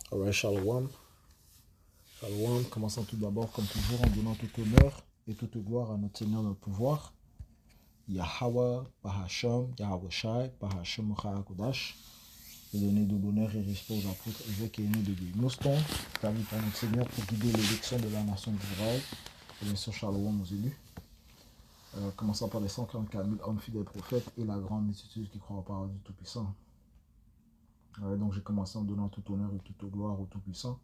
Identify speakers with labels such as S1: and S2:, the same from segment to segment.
S1: Alright, Shalom. Shalom. Commençons tout d'abord, comme toujours, en donnant tout honneur et toute gloire à notre Seigneur, notre pouvoir. Yahweh, Bahasham, Yahweh Shai, Bahasham Kodash. Et donner de l'honneur et respect aux apôtres évêques et aînés de Dieu. Nous sommes permis par notre Seigneur pour guider l'élection de la nation d'Israël. Et bien sûr, Shalom aux élus. Commençant par les 144 000 hommes fidèles prophètes et la grande multitude qui croit au parole du Tout-Puissant. Donc j'ai commencé en donnant tout honneur et toute gloire au Tout-Puissant.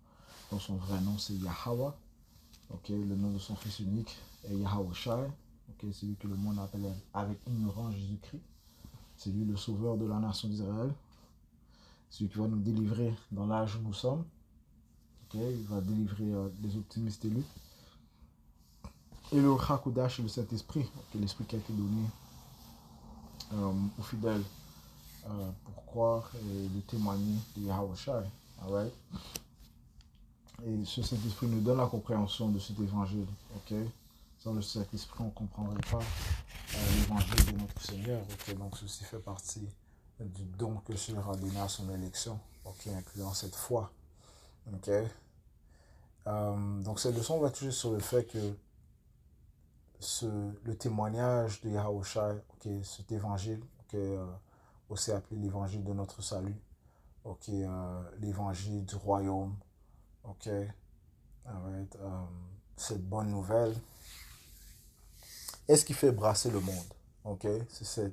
S1: Donc son vrai nom c'est Yahweh. Le nom de son fils unique est Yahweh Shai. C'est lui que le monde appelle avec ignorance Jésus-Christ. C'est lui le sauveur de la nation d'Israël. Celui qui va nous délivrer dans l'âge où nous sommes. Il va délivrer les optimistes élus. Et le Hakodash, le Saint-Esprit, l'Esprit qui a été donné aux fidèles pour croire et de témoigner de Yahweh Shai. Et ce Saint-Esprit nous donne la compréhension de cet évangile. Sans le Saint-Esprit, on ne comprendrait pas l'évangile de notre Seigneur. Donc ceci fait partie du don que le Seigneur a donné à son élection, incluant cette foi. Donc cette leçon va toucher sur le fait que le témoignage de Yahweh Shai, cet évangile, aussi appelé l'évangile de notre salut, l'évangile du royaume, cette bonne nouvelle est ce qui fait brasser le monde. C'est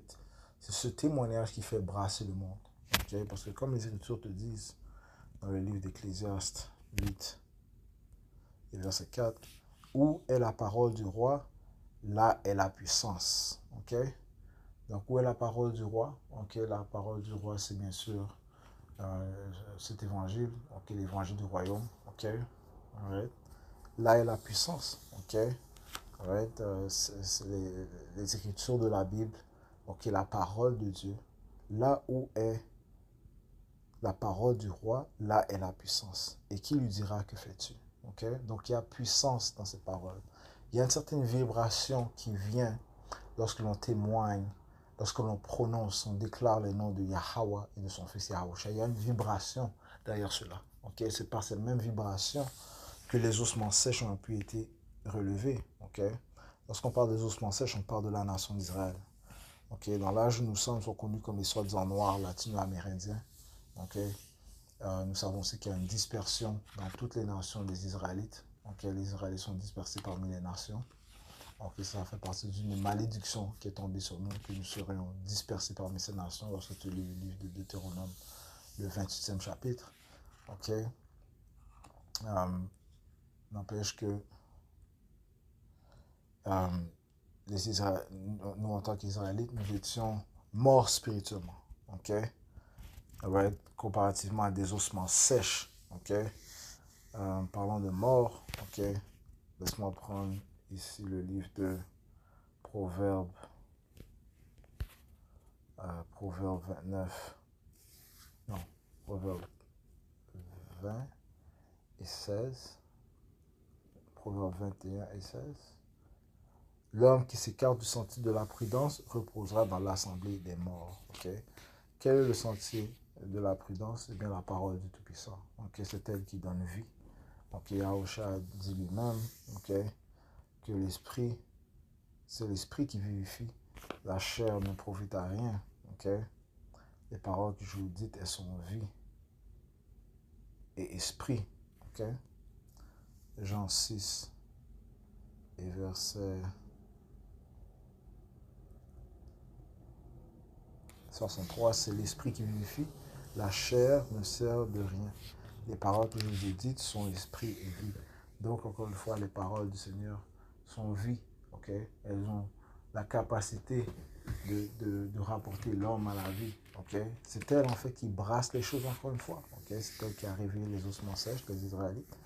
S1: ce témoignage qui fait brasser le monde. Parce que comme les Écritures te disent dans le livre d'Ecclésiaste 8 et verset 4, où est la parole du roi, là est la puissance. Donc où est la parole du roi? La parole du roi, c'est bien sûr cet évangile, l'évangile du royaume. Là est la puissance. C'est les écritures de la Bible, la parole de Dieu. Là où est la parole du roi, là est la puissance. Et qui lui dira que fais-tu? Donc il y a puissance dans cette parole. Il y a une certaine vibration qui vient lorsque l'on témoigne, lorsque l'on prononce, on déclare les noms de Yahweh et de son fils Yahweh. Il y a une vibration derrière cela. C'est par cette même vibration que les ossements sèches ont pu être relevés. Lorsqu'on parle des ossements sèches, on parle de la nation d'Israël. Dans l'âge où nous sommes, sont connus comme les soldats noirs latino-amérindiens. Nous savons aussi qu'il y a une dispersion dans toutes les nations des Israélites. Les Israélites sont dispersés parmi les nations. Ça fait partie d'une malédiction qui est tombée sur nous, que nous serions dispersés parmi ces nations lorsque tu lis le livre de Deutéronome, le 28e chapitre. N'empêche que nous, en tant qu'Israélites, nous étions morts spirituellement. Comparativement à des ossements sèches. Parlant de mort, laisse-moi prendre ici le livre de Proverbes. Proverbe 29. Non, Proverbe 20 et 16. Proverbe 21 et 16. L'homme qui s'écarte du sentier de la prudence reposera dans l'assemblée des morts. Quel est le sentier de la prudence? C'est bien la parole du Tout-Puissant. C'est elle qui donne vie. Yahusha dit lui-même que l'esprit, c'est l'esprit qui vivifie. La chair ne profite à rien. Les paroles que je vous dis, elles sont vie et esprit. Jean 6 et verset 63, c'est l'esprit qui vivifie. La chair ne sert de rien. Les paroles que je vous ai dites sont esprit et vie. Donc, encore une fois, les paroles du Seigneur sont vie. Elles ont la capacité de rapporter l'homme à la vie. C'est elle, en fait, qui brasse les choses, encore une fois. C'est elle qui a réveillé les ossements sèches, les Israélites.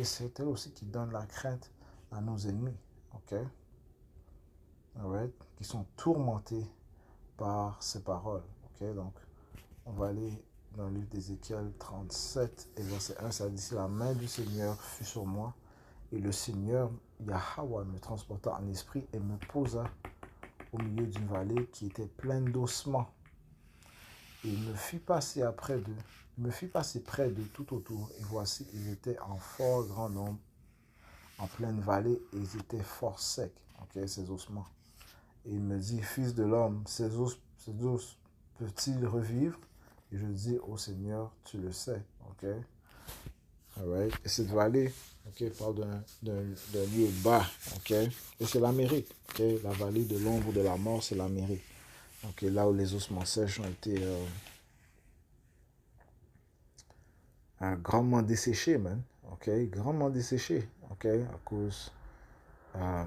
S1: C'est elle aussi qui donne la crainte à nos ennemis. Qui sont tourmentés par ces paroles. Donc, on va aller dans le livre d'Ézéchiel 37 et verset 1, ça dit: la main du Seigneur fut sur moi, et le Seigneur Yahweh me transporta en esprit et me posa au milieu d'une vallée qui était pleine d'ossements. Et il me fit passer après d'eux. Il me fit passer près de tout autour, et voici, ils étaient en fort grand nombre, en pleine vallée, et ils étaient fort secs, ok, ces ossements. Et il me dit, fils de l'homme, ces os peuvent-ils revivre? Et je dis, oh Seigneur, tu le sais, ok. Alright. Et cette vallée, ok, parle d'un lieu bas, ok. Et c'est l'Amérique, ok. La vallée de l'ombre de la mort, c'est l'Amérique. Ok, là où les ossements sèches ont été grandement desséchés, man. Ok, grandement desséchés, ok, à cause euh,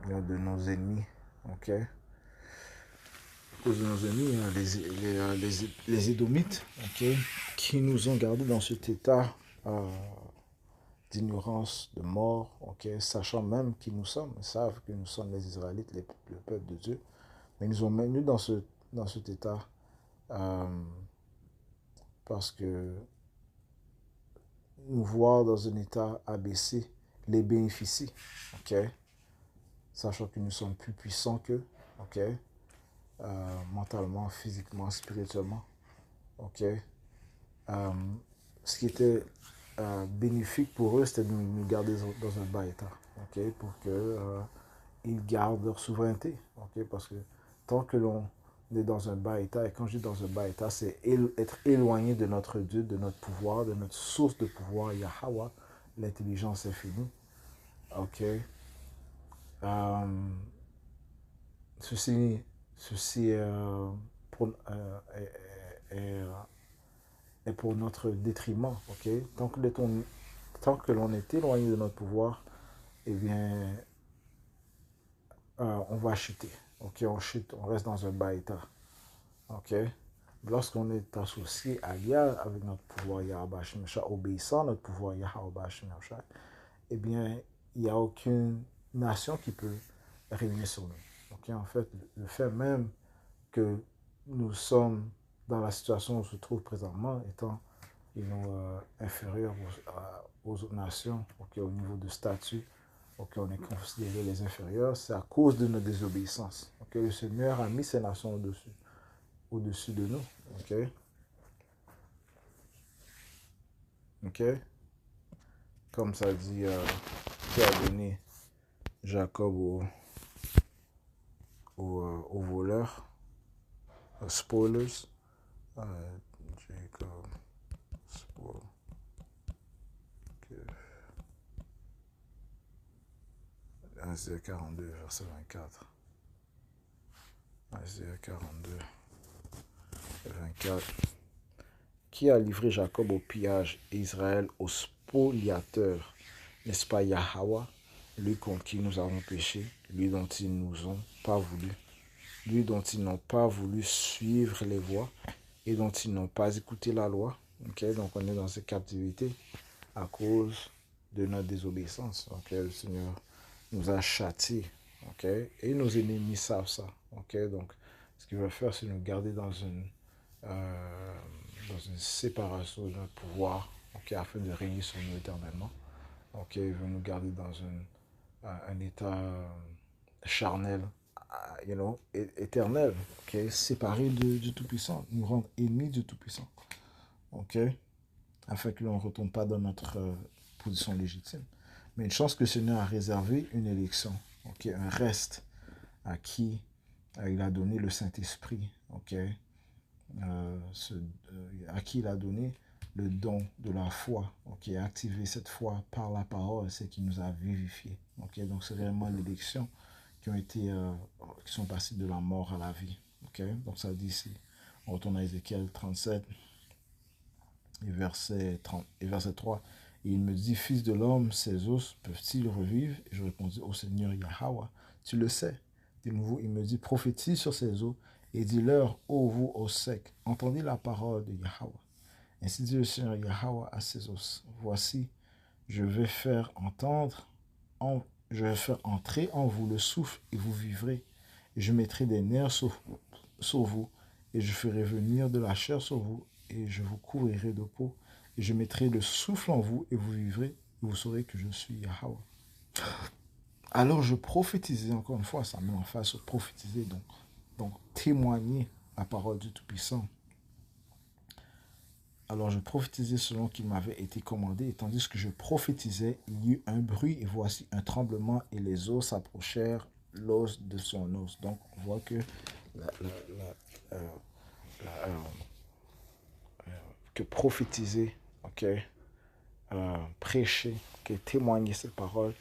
S1: de nos ennemis, ok. À cause de nos ennemis, hein, les Édomites, ok, qui nous ont gardés dans cet état d'ignorance, de mort, ok, sachant même qui nous sommes, ils savent que nous sommes les Israélites, le peuple de Dieu, mais ils nous ont maintenus dans cet état euh, parce que nous voir dans un état abaissé les bénéficie, ok, sachant que nous sommes plus puissants qu'eux, ok, mentalement, physiquement, spirituellement, ok. Ce qui était bénéfique pour eux, c'était de nous garder dans un bas état, ok, pour que ils gardent leur souveraineté, ok, parce que tant que l'on est dans un bas état, et quand je dis dans un bas état, c'est être éloigné de notre Dieu, de notre pouvoir, de notre source de pouvoir, Yahweh, l'intelligence infinie, ok. Ceci, ceci pour, est, est pour notre détriment, ok. Tant que l'on est éloigné de notre pouvoir, eh bien, on va chuter. Ok, on chute, on reste dans un bas état. Ok. Lorsqu'on est associé à Yah avec notre pouvoir Yahweh Shemesha, obéissant à notre pouvoir Yahweh Shemesha, eh bien, il n'y a aucune nation qui peut régner sur nous. Ok, en fait, le fait même que nous sommes dans la situation où on se trouve présentement, étant inférieurs aux autres nations, okay, au niveau de statut, okay, on est considéré les inférieurs, c'est à cause de notre désobéissance. Okay, le Seigneur a mis ces nations au-dessus de nous. Ok, ok, comme ça dit, qui a donné Jacob au voleur, spoilers, Jacob, spoil, Isaiah 42, verset 24. Isaiah 42, 24. Qui a livré Jacob au pillage et Israël au spoliateur? N'est-ce pas Yahweh, lui contre qui nous avons péché, lui dont ils nous ont pas voulu, lui dont ils n'ont pas voulu suivre les voies et dont ils n'ont pas écouté la loi. Okay? Donc on est dans cette captivité à cause de notre désobéissance. Okay? Le Seigneur nous a châtiés. Okay? Et nos ennemis savent ça. Okay? Donc ce qu'il veut faire, c'est nous garder dans une séparation de notre pouvoir, okay, afin de régner sur nous éternellement. Okay, il veut nous garder dans un état charnel, éternel, okay, séparé du Tout-Puissant, nous rendre ennemis du Tout-Puissant, okay, afin que l'on ne retourne pas dans notre position légitime. Mais une chance que le Seigneur a réservé une élection, okay, un reste à qui il a donné le Saint-Esprit, okay, à qui il a donné le don de la foi, okay, activé cette foi par la parole, c'est qui nous a vivifiés. Okay, donc c'est réellement l'élection qui sont passés de la mort à la vie. Okay, donc ça dit ici, on retourne à Ézéchiel 37 et verset 3. Et il me dit, fils de l'homme, ces os peuvent-ils revivre? Et je répondis, au Seigneur Yahweh, tu le sais. De nouveau, il me dit, prophétise sur ces os et dis-leur, ô vous, os secs, entendez la parole de Yahweh. Ainsi dit le Seigneur Yahweh à ses os, voici, je vais faire entrer en vous le souffle et vous vivrez. Et je mettrai des nerfs sur vous et je ferai venir de la chair sur vous et je vous couvrirai de peau. Et je mettrai le souffle en vous et vous vivrez et vous saurez que je suis Yahweh. Alors je prophétisais, encore une fois, ça met en face prophétiser, donc témoigner la parole du Tout-Puissant. Alors je prophétisais selon qu'il m'avait été commandé, et tandis que je prophétisais, il y eut un bruit, et voici un tremblement, et les os s'approchèrent, l'os de son os. Donc on voit que, la, la, la, la, que prophétiser, ok, prêcher, ok, témoigner cette parole,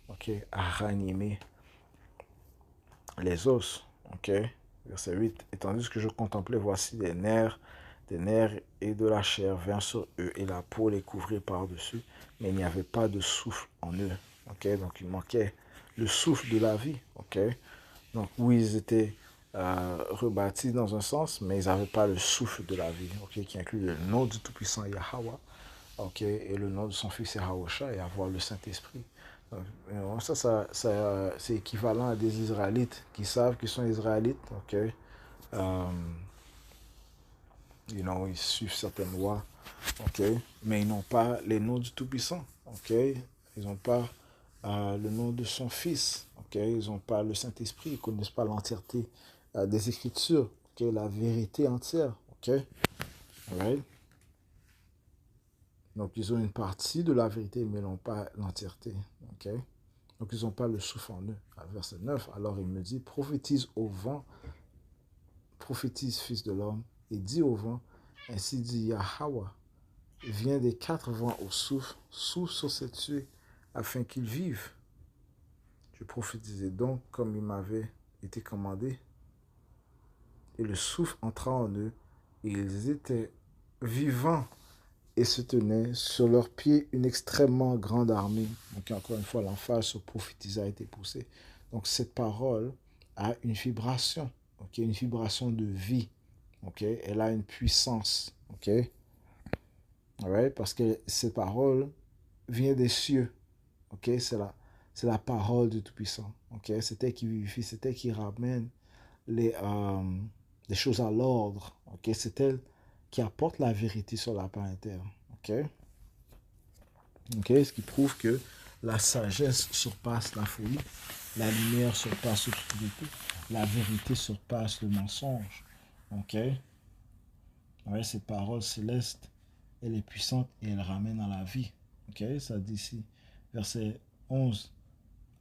S1: ok, a ranimé les os, ok. Verset 8. Et tandis que je contemplais, voici des nerfs et de la chair vinrent sur eux, et la peau les couvrit par-dessus, mais il n'y avait pas de souffle en eux, ok. Donc il manquait le souffle de la vie, ok. Donc oui, ils étaient rebâtis dans un sens, mais ils n'avaient pas le souffle de la vie, ok, qui inclut le nom du Tout-Puissant Yahweh, ok, et le nom de son fils Yahweh et avoir le Saint-Esprit. C'est équivalent à des Israélites qui savent qu'ils sont Israélites, ok. Ils suivent certaines lois, ok, mais ils n'ont pas les noms du Tout-Puissant, ok. Ils n'ont pas le nom de son fils, ok. Ils n'ont pas le Saint-Esprit, ils ne connaissent pas l'entièreté des Écritures, ok, la vérité entière, ok. Right? Donc ils ont une partie de la vérité, mais ils n'ont pas l'entièreté, ok. Donc ils n'ont pas le souffle en eux. À verset 9, alors il me dit, prophétise au vent, prophétise, fils de l'homme, et dis au vent, ainsi dit Yahweh, viens des quatre vents au souffle, souffle sur ces tués, afin qu'ils vivent. Je prophétisais donc comme il m'avait été commandé, et le souffle entra en eux, et ils étaient vivants, et se tenaient sur leurs pieds une extrêmement grande armée. Donc encore une fois, l'emphase sur prophétiser a été poussée. Donc cette parole a une vibration, ok, une vibration de vie, ok, elle a une puissance, ok, right? Parce que cette parole vient des cieux, ok, c'est la parole du Tout-Puissant, ok, c'est elle qui vivifie, c'est elle qui ramène les choses à l'ordre, ok, c'est elle qui apporte la vérité sur la planète Terre, ok. Okay? Ce qui prouve que la sagesse surpasse la folie, la lumière surpasse l'obscurité, la vérité surpasse le mensonge. Okay? Ouais, cette parole céleste, elle est puissante et elle ramène à la vie. Okay? Ça dit ici, verset 11.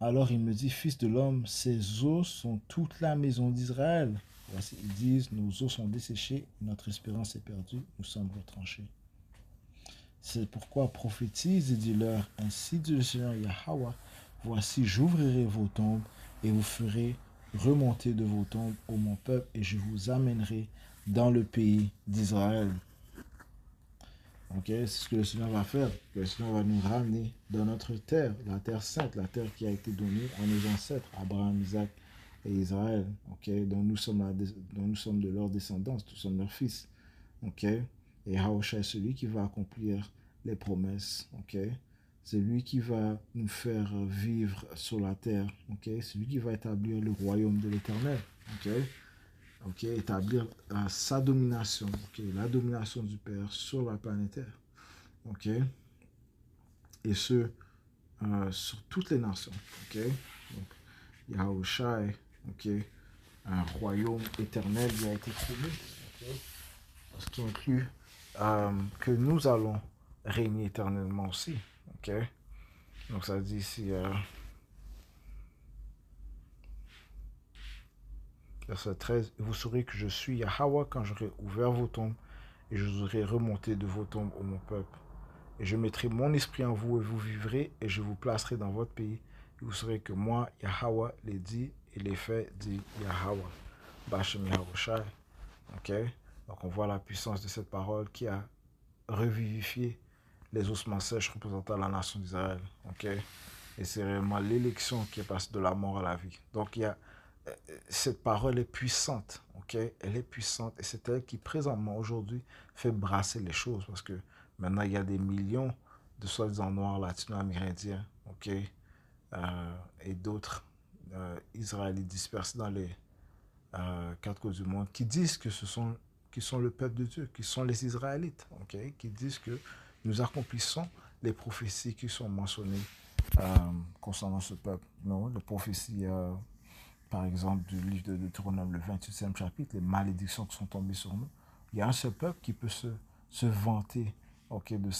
S1: Alors il me dit, fils de l'homme, ces os sont toute la maison d'Israël. Voici, ils disent, nos os sont desséchés, notre espérance est perdue, nous sommes retranchés. C'est pourquoi prophétise et dis-leur, ainsi dit le Seigneur Yahweh, voici j'ouvrirai vos tombes et vous ferez remonter de vos tombes, ô mon peuple, et je vous amènerai dans le pays d'Israël. Ok, c'est ce que le Seigneur va faire. Le Seigneur va nous ramener dans notre terre, la terre sainte, la terre qui a été donnée à nos ancêtres, Abraham, Isaac et Israël, ok, dont nous sommes de leur descendance, nous sommes leurs fils. Ok. Et Yahweh est celui qui va accomplir les promesses, ok. C'est lui qui va nous faire vivre sur la terre, ok. C'est lui qui va établir le royaume de l'Éternel, ok. Ok, établir sa domination, ok, la domination du Père sur la planète Terre, ok. Et ce, sur toutes les nations, ok. Donc, Yahweh, ok, un royaume éternel qui a été promis, ok. Ce qui inclut que nous allons régner éternellement aussi. Ok. Donc ça dit ici, verset 13, vous saurez que je suis Yahweh quand j'aurai ouvert vos tombes et je vous aurai remonté de vos tombes, ô mon peuple. Et je mettrai mon esprit en vous et vous vivrez et je vous placerai dans votre pays. Et vous saurez que moi, Yahweh, les dit et les fait, dit Yahweh. Bashem Yahweh. Ok. Donc on voit la puissance de cette parole qui a revivifié les ossements sèches représentant la nation d'Israël. Ok. Et c'est réellement l'élection qui est passée de la mort à la vie. Donc cette parole est puissante. Ok. Elle est puissante et c'est elle qui présentement aujourd'hui fait brasser les choses parce que maintenant il y a des millions de soi-disant noirs latino-amérindiens. Ok. Et d'autres Israélites dispersés dans les quatre côtés du monde qui disent que qui sont le peuple de Dieu, qui sont les Israélites, okay? Qui disent que nous accomplissons les prophéties qui sont mentionnées concernant ce peuple. Non, les prophéties, par exemple, du livre de Deutéronome, le 28e chapitre, les malédictions qui sont tombées sur nous. Il y a un seul peuple qui peut se vanter, ok, de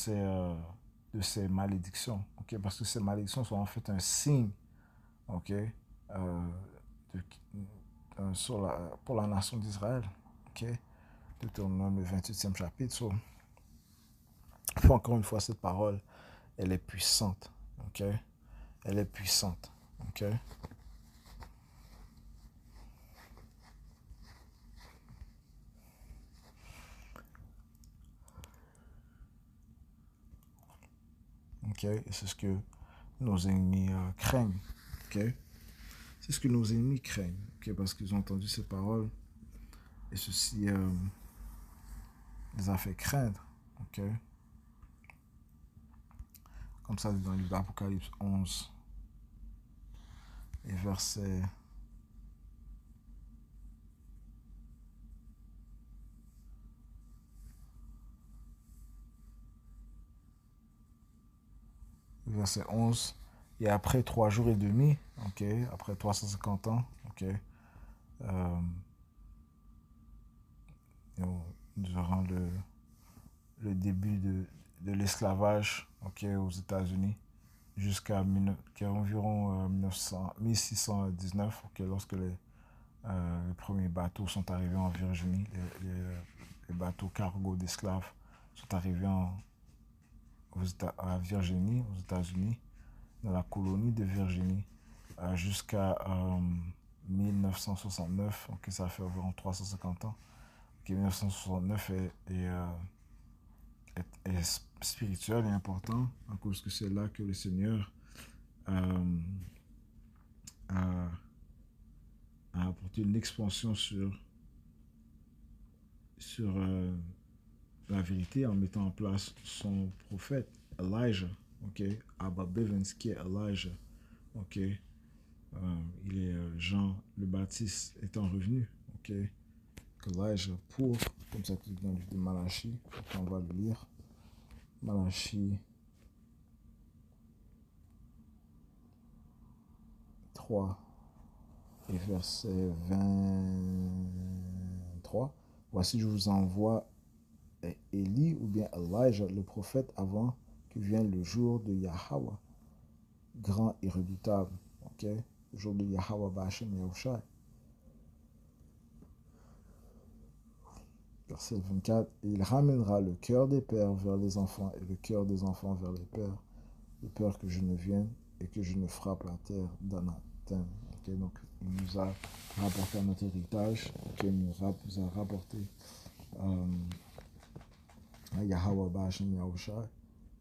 S1: ces malédictions, ok, parce que ces malédictions sont en fait un signe, ok, de, pour la nation d'Israël, ok, Deutéronome le 28e chapitre. So, encore une fois, cette parole, elle est puissante, ok, elle est puissante, ok. Ok, et c'est ce que nos ennemis craignent, ok. C'est ce que nos ennemis craignent, ok, parce qu'ils ont entendu ces paroles et ceci les a fait craindre, ok. Comme ça, dans le livre d'Apocalypse 11 et verset 11, et après 3 jours et demi, ok, après 350 ans, ok, durant le début de l'esclavage, ok, aux États-Unis, jusqu'à environ 1619, ok, lorsque les premiers bateaux sont arrivés en Virginie, les bateaux cargo d'esclaves sont arrivés à Virginie, aux États-Unis, dans la colonie de Virginie, jusqu'à 1969, ok, ça fait environ 350 ans. Okay, 1969 est spirituel et important, à cause que c'est là que le Seigneur a apporté une expansion sur la vérité en mettant en place son prophète Elijah, ok, Abba Bivens qui est Elijah, ok, il est Jean le Baptiste étant revenu, ok, Elijah pour, comme ça dans le livre de Malachie, on va le lire, Malachie 3 et verset 23. Voici, je vous envoie Élie ou bien Elijah, le prophète, avant que vienne le jour de Yahweh, grand et redoutable. Ok, le jour de Yahweh Ba'ashem Yahushai. Verset 24. Et il ramènera le cœur des pères vers les enfants et le cœur des enfants vers les pères, de peur que je ne vienne et que je ne frappe la terre d'anathème. Okay, donc, il nous a rapporté notre héritage, okay, il nous a rapporté Yahweh Ba'ashem Yahushai,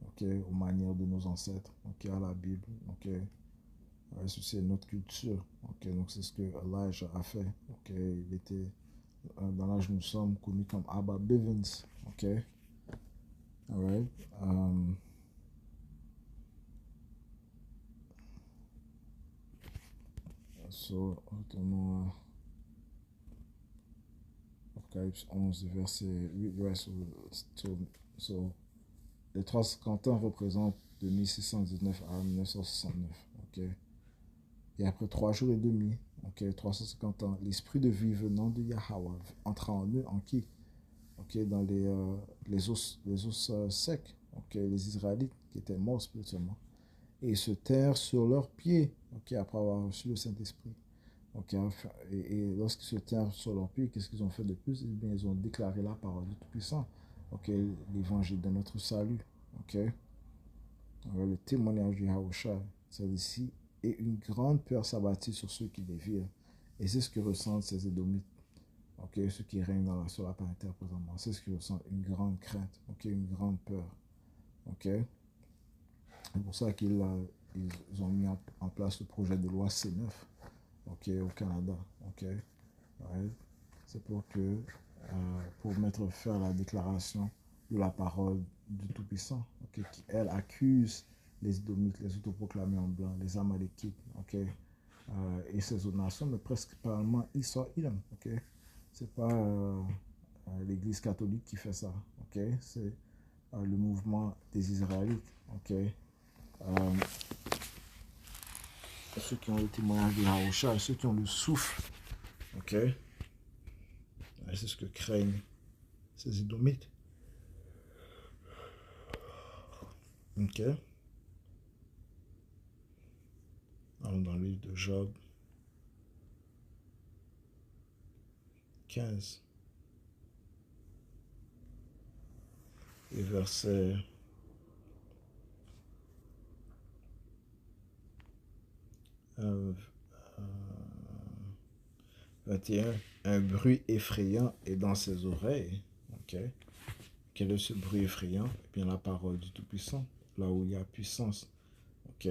S1: okay, aux manières de nos ancêtres, okay, à la Bible. Okay. C'est notre culture. Okay, donc, c'est ce que Elijah a fait. Okay, il était, dans l'âge où nous sommes, connu comme Abba Bivens. Okay. All right. So, retournons à Apocalypse 11, verset 8. Ouais, les 350 ans représentent de 1619 à 1969. Okay. Et après 3 jours et demi, okay, 350 ans, l'esprit de vie venant de Yahweh entra en eux, en qui? Okay, dans les os secs, okay, les Israélites qui étaient morts spirituellement. Et ils se terrent sur leurs pieds, okay, après avoir reçu le Saint-Esprit. Okay, et lorsqu'ils se terrent sur leurs pieds, qu'est-ce qu'ils ont fait de plus? Eh bien, ils ont déclaré la parole du Tout-Puissant, okay, l'évangile de notre salut. Okay. Le témoignage du Yahushua, celle-ci, et une grande peur s'abattit sur ceux qui les virent. Et c'est ce que ressentent ces Édomites, okay, ceux qui règnent sur la planète Terre présentement. C'est ce qu'ils ressentent, une grande crainte, okay, une grande peur. Okay. C'est pour ça qu'ils ont mis en place le projet de loi C9, okay, au Canada. Okay. Ouais. C'est pour mettre fin à la déclaration de la parole du Tout-Puissant, okay, qui, elle, accuse les Édomites, les autoproclamés en blanc, les Amalékites, okay, et ces autres nations, mais principalement Israël. Okay. Ce n'est pas l'Église catholique qui fait ça. Okay. C'est le mouvement des Israélites. Okay. Ceux qui ont le témoignage de Yahushua, ceux qui ont le souffle. Okay. C'est ce que craignent ces Édomites. Ok. Allons dans le livre de Job 15 et verset 21. Un bruit effrayant est dans ses oreilles. Ok. Quel est ce bruit effrayant? Eh bien, la parole du Tout-Puissant, là où il y a puissance. Ok.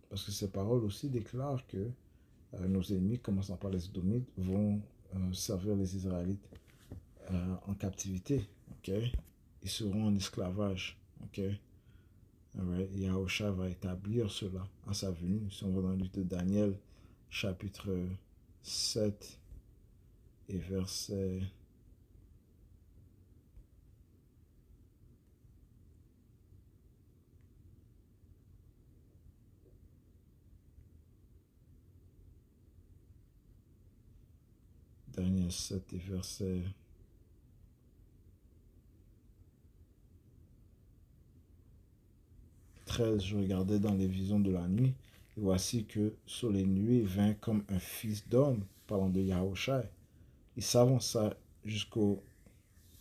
S1: Parce que ces paroles aussi déclarent que nos ennemis, commençant par les Édomites, vont servir les Israélites en captivité. Ok. Ils seront en esclavage. Ok. Right. Et Yahusha va établir cela à sa venue. Si on va dans le livre de Daniel, chapitre 7 et verset Daniel 7 et verset 13, je regardais dans les visions de la nuit, et voici que sur les nuées vint comme un fils d'homme, parlant de Yahushai. Il s'avança jusqu'au...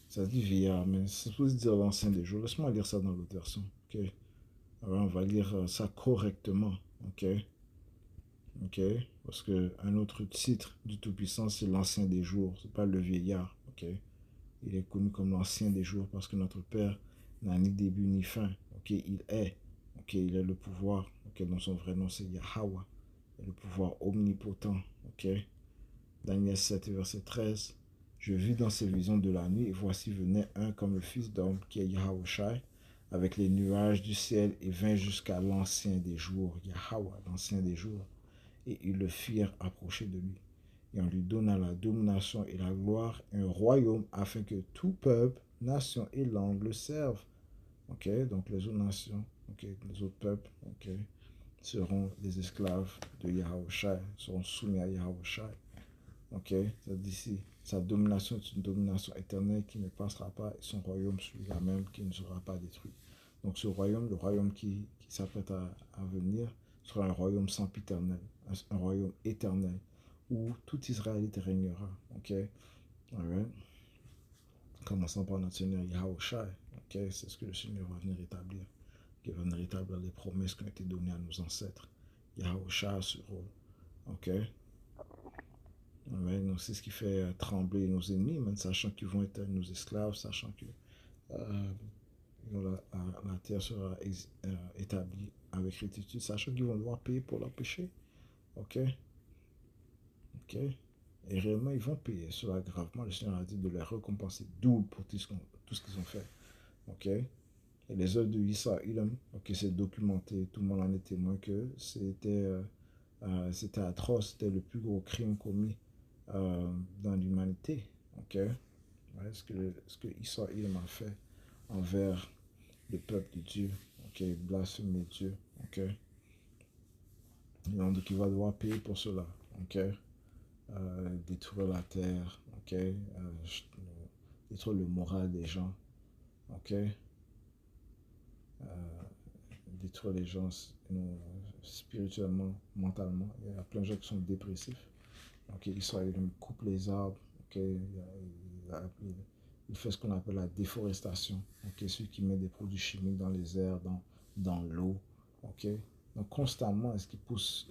S1: Ça dit vieillard, mais c'est supposé dire l'ancien des jours. Laisse-moi lire ça dans l'autre version. Okay? Alors, on va lire ça correctement. Ok? Ok? Parce que un autre titre du Tout-Puissant, c'est l'ancien des jours. C'est pas le vieillard. Ok? Il est connu comme l'ancien des jours parce que notre Père n'a ni début ni fin. Ok? Il est. Ok? Il est le pouvoir. Ok? Dont son vrai nom, c'est Yahweh. Le pouvoir omnipotent. Ok? Daniel 7, verset 13. Je vis dans ces visions de la nuit, et voici venait un comme le fils d'homme, qui est Yahushai, avec les nuages du ciel, et vint jusqu'à l'ancien des jours, Yahweh, l'ancien des jours, et ils le firent approcher de lui. Et on lui donna la domination et la gloire, et un royaume, afin que tout peuple, nation et langue le servent. Ok, donc les autres nations, ok, les autres peuples, ok, seront des esclaves de Yahushai, seront soumis à Yahushai. Ok, ça dit ici, sa domination est une domination éternelle qui ne passera pas, et son royaume, celui-là même, qui ne sera pas détruit. Donc ce royaume, le royaume qui s'apprête à venir, sera un royaume sans éternel, un royaume éternel, où tout Israélite régnera. Ok, alright. Commençons par notre Seigneur Yahushai. Ok, c'est ce que le Seigneur va venir établir. Il va venir établir les promesses qui ont été données à nos ancêtres. Yahushai a ce rôle. Ok. Ouais, donc c'est ce qui fait trembler nos ennemis, même sachant qu'ils vont être nos esclaves, sachant que euh, la terre sera établie avec rectitude, sachant qu'ils vont devoir payer pour leurs péchés. Ok? Ok? Et réellement, ils vont payer cela gravement. Le Seigneur a dit de les récompenser double pour tout ce qu'ils ont fait. Ok? Et les œuvres de Issa Ilham, ok, c'est documenté, tout le monde en est témoin que c'était atroce, c'était le plus gros crime commis dans l'humanité. Ok? Ouais, ce que Issa Ilham a fait envers le peuple de Dieu, ok, blasphémer Dieu, ok. Donc il va devoir payer pour cela, ok. Détruire la terre, ok. Détruire le moral des gens, ok. Détruire les gens spirituellement, mentalement. Il y a plein de gens qui sont dépressifs. Ok, Israël coupe les arbres, ok. Il fait ce qu'on appelle la déforestation, ok. Celui qui met des produits chimiques dans les airs, dans l'eau, ok. Donc constamment, est-ce qu'il pousse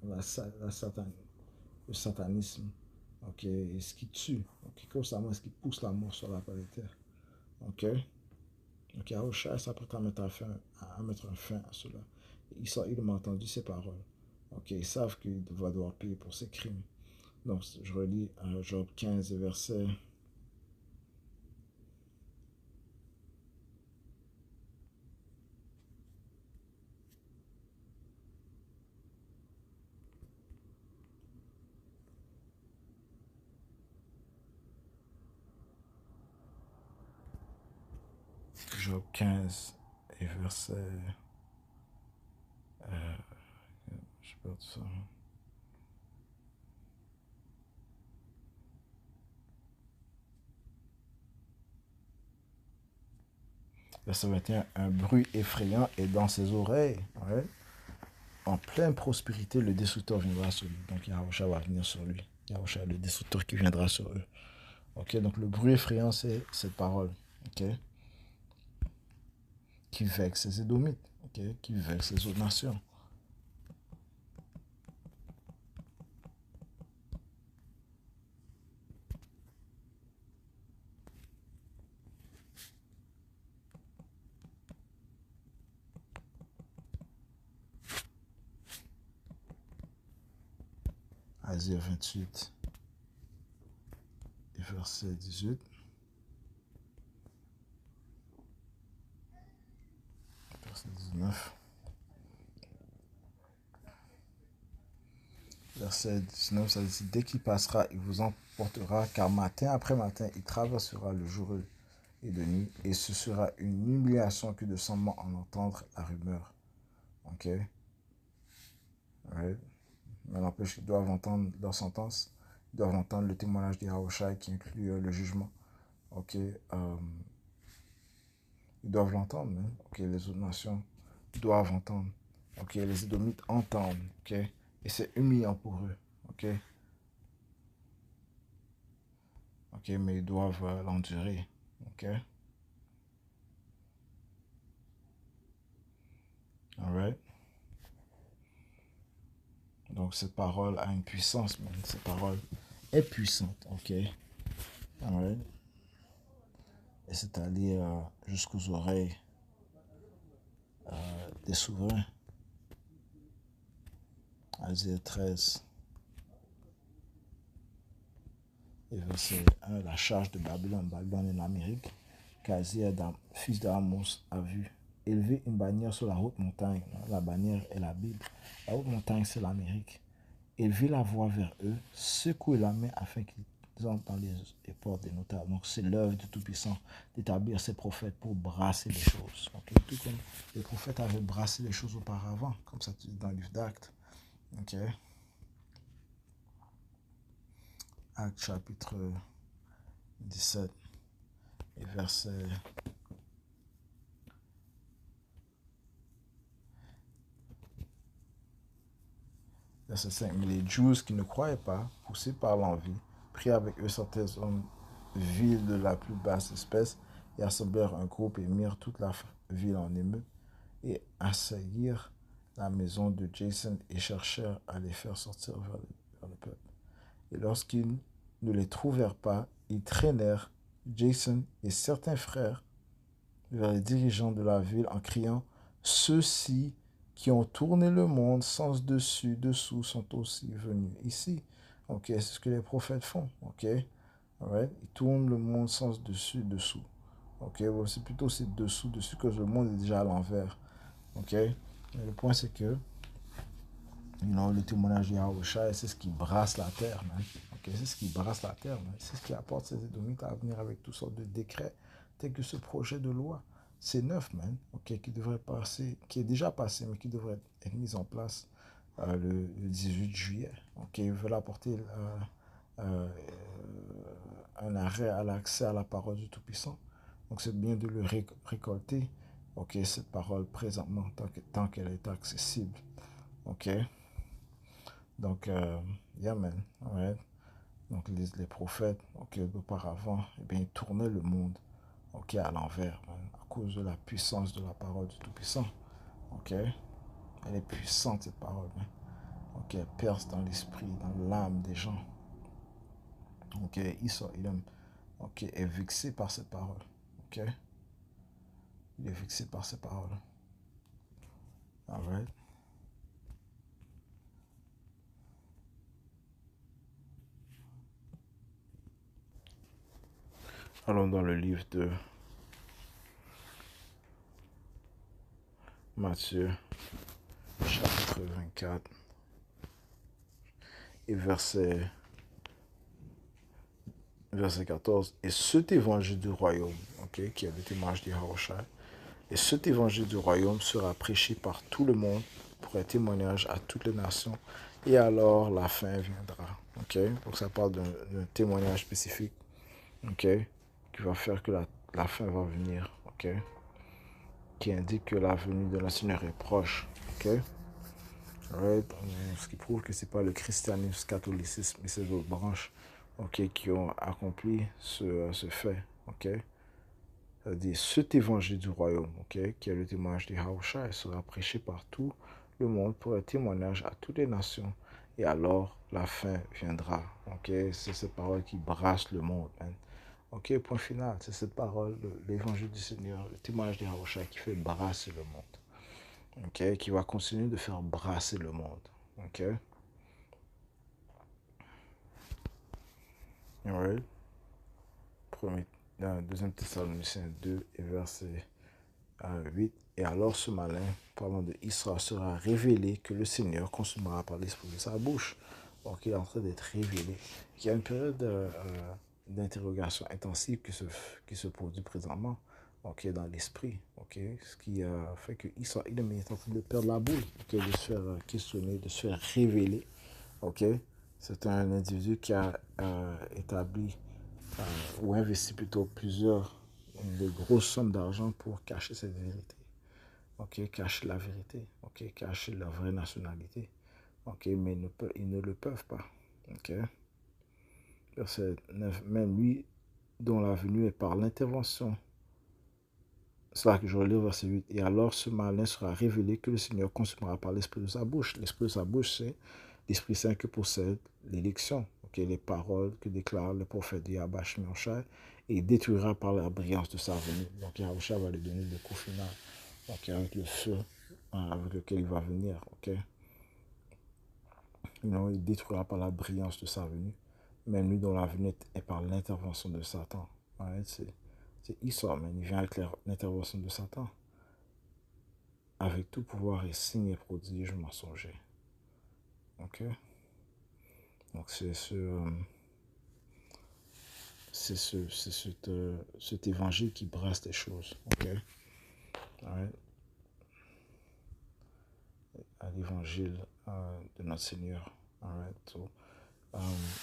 S1: la satan, le satanisme, ok, et ce qui tue, ok, constamment, est-ce qu'il pousse la mort sur la planète Terre, ok. Donc Yahushua s'apprête à mettre un fin à cela. Il m'a entendu ces paroles. Ok, ils savent qu'il va devoir payer pour ses crimes. Donc je relis Job 15, verset. Job 15 et verset. Je perds ça. Verset 21, un bruit effrayant est dans ses oreilles. Ouais. En pleine prospérité, le destructeur viendra sur lui. Donc Yahusha va venir sur lui. Yahusha est le destructeur qui viendra sur eux. Ok, donc le bruit effrayant, c'est cette parole. Ok, qui vexe ces Édomites. Ok, qui vexe les autres nations. Isaïe 28 et verset 18. Verset 19. Verset 19, ça dit, dès qu'il passera, il vous emportera, car matin après matin, il traversera le jour et de nuit, et ce sera une humiliation que de seulement en entendre la rumeur. Ok? Ouais. Mais n'empêche qu'ils doivent entendre leur sentence, ils doivent entendre le témoignage de Yahushua qui inclut le jugement. Ok? Ils doivent l'entendre, hein? Ok? Les autres nations doivent entendre. Ok? Les Édomites entendent. Ok? Et c'est humiliant pour eux. Ok? Ok? Mais ils doivent l'endurer. Ok? Alright? Donc cette parole a une puissance, man. Cette parole est puissante. Ok? Alright? Et c'est allé jusqu'aux oreilles des souverains. Isaïe 13 et verset 1, la charge de Babylone. Babylone est l'Amérique. Qu'Asia, fils d'Amos, a vu élever une bannière sur la haute montagne. La bannière est la Bible. La haute montagne, c'est l'Amérique. Élever la voix vers eux, secouer la main afin qu'ils entrent dans les portes des notables. Donc, c'est l'œuvre du Tout-Puissant d'établir ses prophètes pour brasser les choses. Okay? Tout comme les prophètes avaient brassé les choses auparavant, comme ça tu dis dans le livre d'Actes. Ok? Actes chapitre 17 et verset 5. Mais les Juifs qui ne croyaient pas, poussés par l'envie, prirent avec eux certains hommes vils de la plus basse espèce et assemblèrent un groupe et mirent toute la ville en émeute et assaillirent la maison de Jason et cherchèrent à les faire sortir vers le peuple. Et lorsqu'ils ne les trouvèrent pas, ils traînèrent Jason et certains frères vers les dirigeants de la ville en criant « Ceux-ci qui ont tourné le monde sens dessus, dessous sont aussi venus ici. » Ok, c'est ce que les prophètes font. Ok, right? Ils tournent le monde sens dessus, dessous. Ok, bon, c'est plutôt c'est dessous, dessus que le monde est déjà à l'envers. Ok, mais le point c'est que le témoignage de Yahushua, c'est ce qui brasse la terre, man. Okay? C'est ce qui brasse la terre, man. C'est ce qui apporte ces Édomites à venir avec toutes sortes de décrets, tels que ce projet de loi. C'est neuf, man, okay, qui devrait passer, qui est déjà passé, mais qui devrait être mis en place le 18 juillet. Okay? Ils veulent apporter un arrêt à l'accès à la parole du Tout-Puissant. Donc c'est bien de le récolter, okay, cette parole présentement, tant qu'elle est accessible. Ok? Donc, yeah, man. Ouais. Donc, les prophètes, ok, auparavant, eh bien, ils tournaient le monde, ok, à l'envers, man, à cause de la puissance de la parole du Tout-Puissant. Ok? Elle est puissante, cette parole, man. Ok, elle perce dans l'esprit, dans l'âme des gens. Ok, ok, est vexé par cette parole. Ok? Il est vexé par ces paroles. Alright? Allons dans le livre de Matthieu, chapitre 24, et verset 14. Et cet évangile du royaume, okay, qui est le témoignage de Yahushua, et cet évangile du royaume sera prêché par tout le monde pour un témoignage à toutes les nations, et alors la fin viendra. Okay? Donc ça parle d'un témoignage spécifique, okay, qui va faire que la fin va venir. Okay? qui indique que la venue de la Seigneur est proche. Ok? Right? Ce qui prouve que ce n'est pas le christianisme, le catholicisme, mais c'est d'autres branches, ok, qui ont accompli ce fait. Ok? C'est-à-dire, cet évangile du royaume, ok, qui est le témoignage de Yahushua, sera prêché par tout le monde pour un témoignage à toutes les nations. Et alors, la fin viendra. Ok? C'est cette parole qui brasse le monde. Man. Ok, point final. C'est cette parole, l'évangile du Seigneur, le témoignage de Yahushua qui fait brasser le monde. Ok? Qui va continuer de faire brasser le monde. Ok? Alright. Deuxième Thessaloniciens 2 et verset 8. Et alors ce malin, parlant de Israël, sera révélé que le Seigneur consumera par l'esprit de sa bouche. Donc il est en train d'être révélé. Il y a une période d'interrogation intensive qui se produit présentement, ok, dans l'esprit, ok, ce qui fait que Israël est en train de perdre la boule, ok, de se faire questionner, de se faire révéler, ok. C'est un individu qui a établi ou investi plutôt de grosses sommes d'argent pour cacher cette vérité. Ok, cacher la vérité, ok, cacher la vraie nationalité, ok, mais ils ne le peuvent pas, ok. Verset 9, même lui dont la venue est par l'intervention. C'est là que je relis verset 8. Et alors ce malin sera révélé que le Seigneur consumera par l'esprit de sa bouche. L'esprit de sa bouche, c'est l'Esprit Saint que possède l'élection, ok, les paroles que déclare le prophète de Yabash Mionchai, et il détruira par la brillance de sa venue. Donc Yahushua va lui donner le coup final, ok, avec le feu avec lequel il va venir, ok. Non, il détruira par la brillance de sa venue, même lui dont la venue est par l'intervention de Satan. Ouais, c'est Esau, mais il vient avec l'intervention de Satan, avec tout pouvoir et signes et prodiges mensongers. Ok? Donc cet évangile qui brasse des choses. Ok? Right? À l'évangile de notre Seigneur. Alright? So,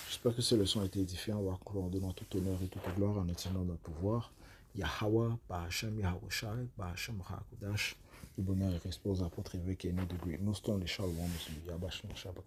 S1: j'espère que ces leçons ont été édifiantes. On va conclure en donnant tout honneur et toute gloire à notre Seigneur, notre pouvoir. Yahweh, Bahashem, Yahushai, Bahashem, Hakudash. Le bonheur et respect aux apôtres évêques et nous de Great Noston, les Charles, Yabashim, Shabbat.